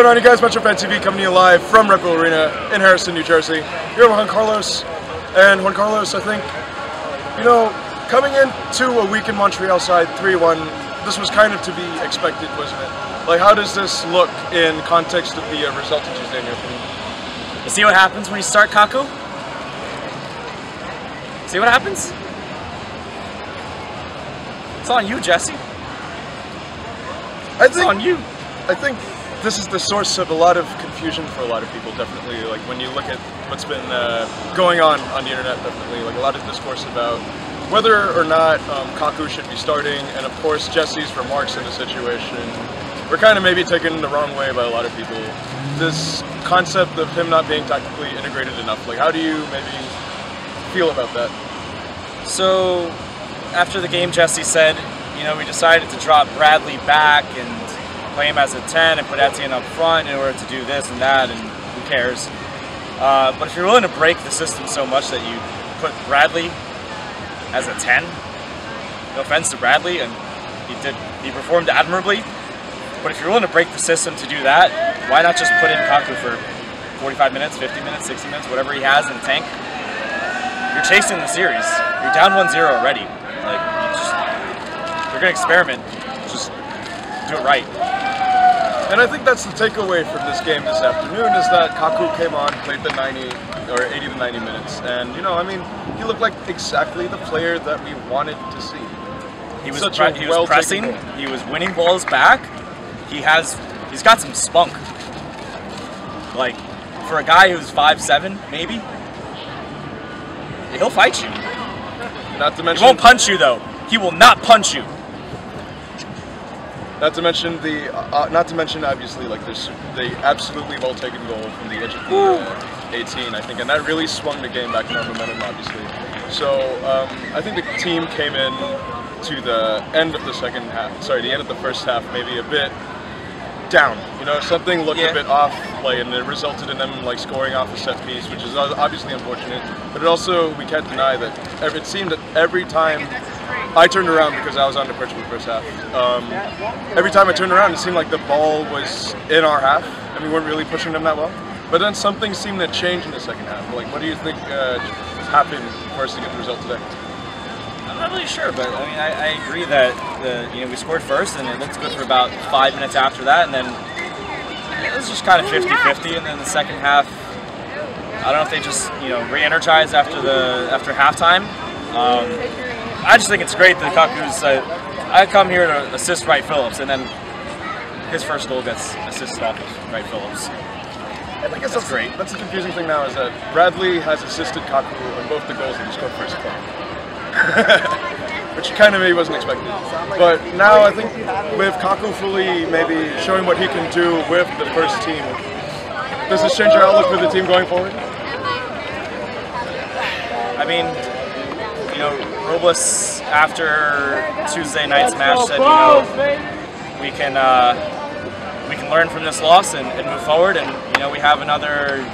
going on, you guys? MetroFanTV coming to you live from Red Bull Arena in Harrison, New Jersey. Here with Juancarlos. And Juancarlos, I think, you know, coming into a week in Montreal side 3-1, this was kind of to be expected, wasn't it? Like, how does this look in context of the result of Tuesday in your opinion? You see what happens when you start Kaku? See what happens? It's on you, Jesse. It's on you. I think this is the source of a lot of confusion for a lot of people, definitely. Like, when you look at what's been going on the internet, definitely. Like, a lot of discourse about whether or not Kaku should be starting, and of course Jesse's remarks in the situation were kind of maybe taken the wrong way by a lot of people. This concept of him not being tactically integrated enough, like, how do you maybe feel about that? So, after the game, Jesse said, you know, we decided to drop Bradley back and play him as a 10 and put Etienne up front in order to do this and that, and who cares. But if you're willing to break the system so much that you put Bradley as a 10, no offense to Bradley, and he performed admirably, but if you're willing to break the system to do that, why not just put in Kaku for 45 minutes, 50 minutes, 60 minutes, whatever he has in the tank? You're chasing the series. You're down 1-0 already. Like, you're going to experiment. Just do it right. And I think that's the takeaway from this game this afternoon, is that Kaku came on, played the 90 or 80 to 90 minutes, and, you know, I mean, he looked like exactly the player that we wanted to see. He was pressing, he was winning balls back, he's got some spunk. Like, for a guy who's 5'7", maybe, he'll fight you. Not to mention, he won't punch you though. He will not punch you. Not to mention obviously, like, the absolutely well taken goal from the edge of the 18, I think, and that really swung the game back in our momentum, obviously. So I think the team came in to the end of the the end of the first half, maybe a bit down. You know, something looked a bit off, like, and it resulted in them, like, scoring off a set piece, which is obviously unfortunate. But it also, we can't deny that it seemed that every time I turned around, because I was on the perch for the first half, every time I turned around, it seemed like the ball was in our half, and we weren't really pushing them that well. But then something seemed to change in the second half. Like, what do you think happened for us to get the result today? I'm not really sure, but I mean, I agree that we scored first, and it looked good for about 5 minutes after that, and then it was just kind of 50-50. And then the second half, I don't know if they just re-energized after halftime. I just think it's great that Kaku's. I come here to assist Wright Phillips, and then his first goal gets assisted off of Wright Phillips. I guess that's great. That's the confusing thing now, is that Bradley has assisted Kaku on both the goals that he scored first club. Which kind of maybe wasn't expected. But now I think with Kaku fully maybe showing what he can do with the first team, does this change your outlook for the team going forward? I mean, Robles, after Tuesday night's match, said, we can learn from this loss and move forward, and we have another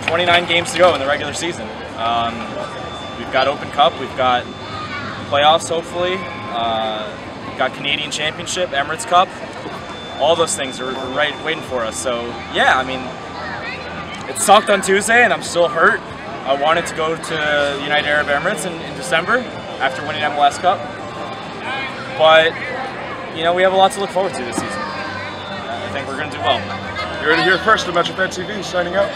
29 games to go in the regular season. We've got Open Cup, we've got playoffs hopefully, we've got Canadian Championship, Emirates Cup. All those things are waiting for us. So yeah, I mean, it sucked on Tuesday and I'm still hurt. I wanted to go to United Arab Emirates in December after winning MLS Cup. But, we have a lot to look forward to this season. I think we're going to do well. You heard it here first, the MetroFanTV signing out.